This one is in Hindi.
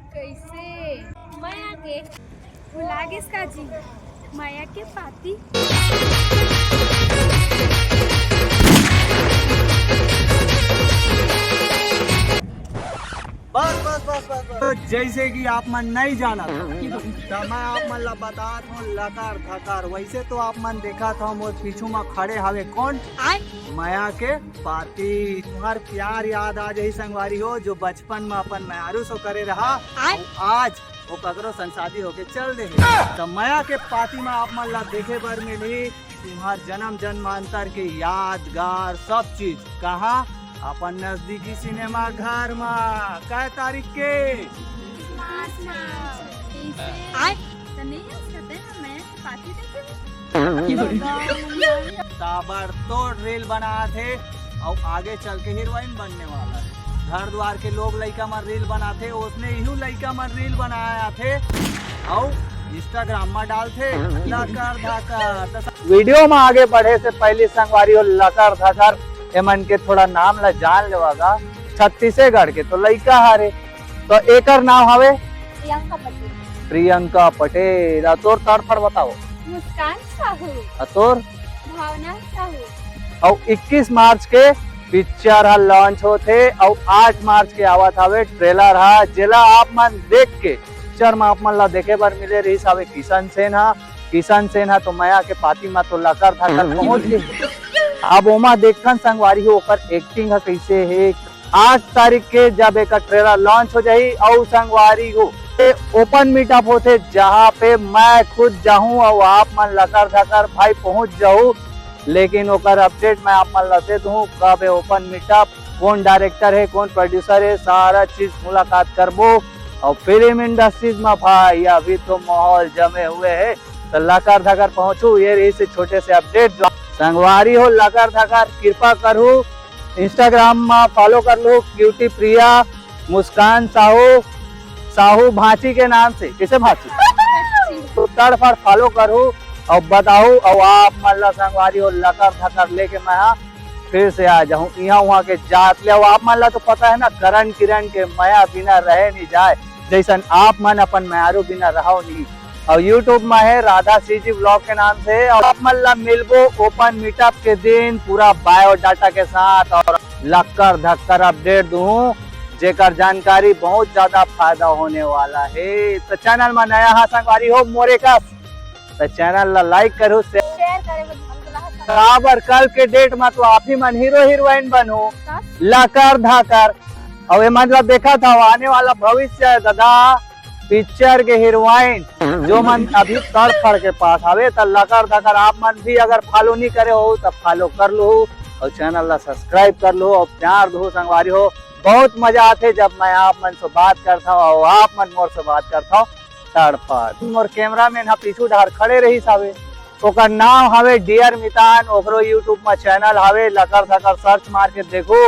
कैसे माया के भुला गिस का जी माया के पाती। बस बस बस बस बस जैसे कि आप मन नहीं जाना था तो मैं आप मन ला बता हूँ लकार थकार। वैसे तो आप मन देखा था मोर पीछू में खड़े हवे कौन माया के पाती। तुम्हार प्यार याद आ जाही संगवारी हो जो बचपन में अपन मायारू सो करे रहा आज वो ककरो संसादी होके चल दे तो माया के पाती में आप मन ला देखे बर मिली तुम्हार जन्म जन्मांतर के यादगार सब चीज। कहाँ अपन नजदीकी सिनेमा घर में कै तारीख के ताबड़तोड़ रील बना थे और आगे चल के हीरोइन बनने वाला है। घर द्वार के लोग लड़का में रील बनाते उसने यू लड़का में रील बनाया थे और इंस्टाग्राम में डालते लकर धकर। वीडियो में आगे बढ़े से पहले संगवारी हो लकर धकर एमन के थोड़ा नाम ला जान लेवागा। छत्तीसगढ़ के तो लड़का हारे तो एकर नाम हवे प्रियंका पटेल। प्रियंका पटेल। तोर तड़फड़ बताओ। मुस्कान साहू। तोर भावना साहू। और 21 मार्च के पिक्चर हा लॉन्च होते और 8 मार्च के आवत हवे ट्रेलर हा जेला आप मन देख के पिक्चर में आप मन ला देखे बर मिले रही हवे किशन सेन हा तो माया के पाती में तो लकर धकर पहुंच गए। अब ओमा देखन संगवारी हो ओकर एक्टिंग है कैसे है। 8 तारीख के जब एक ट्रेलर लॉन्च हो जाही और संगवारी हो ओपन मीटअप होते जहाँ पे मैं खुद जाऊँ और आप मन लकर धकर भाई पहुँच जाऊँ। लेकिन ओकर अपडेट मैं आप मन ला दे दूँ कब है ओपन मीटअप, कौन डायरेक्टर है कौन प्रोड्यूसर है सारा चीज मुलाकात करबो। और फिल्म इंडस्ट्रीज में भाई अभी तो माहौल जमे हुए है तो लकर धकर पहुँचू। ये रही से छोटे से अपडेट जो संगवारी हो लकर धकर कृपा करू इंस्टाग्राम में फॉलो कर लो क्यूटी प्रिया मुस्कान साहू भांची के नाम से। कैसे भांची तो तड़फड़ फॉलो करू और बताऊ और आप मतलब संगवारी हो लकर धकर लेके मैं फिर से आ जाऊँ यहाँ वहाँ के जात ले। आप मन ला तो पता है ना करण किरण के माया बिना रहे नहीं जाए जैसन आप मन अपन मायारू बिना रहो नहीं। और YouTube में है राधा सीजी ब्लॉग के नाम से और आप मन ला मिलबो ओपन मीटअप के दिन पूरा बायोडाटा के साथ और लकर धक्कर अपडेट दूँ जेकर जानकारी बहुत ज्यादा फायदा होने वाला है। तो चैनल में नया हा संगवारी हो मोरे का तो चैनल ला लाइक करो शेयर करे बराबर। कल के डेट में तो आप ही मन हीरो हीरोइन बनो लकर धकर। और ये मतलब देखा था आने वाला भविष्य है दादा पिक्चर के हीरोइन जो मन अभी तड़फड़ के पास आवे तो लकर धकर आप मन भी अगर फॉलो नहीं करे हो तो फॉलो कर लो और चैनल ला सब्सक्राइब कर लो और प्यार दो संगवारी हो। बहुत मजा आते जब मैं आप मन से बात करता हूँ और आप मन मोर से बात करता हूँ तड़फड़। मोर कैमरामैन हा पीछू ढार खड़े रही सावे ओकर नाम हवे डियर मितान। ओकरो यूट्यूब में चैनल हवे लकर धकर सर्च मार के देखो।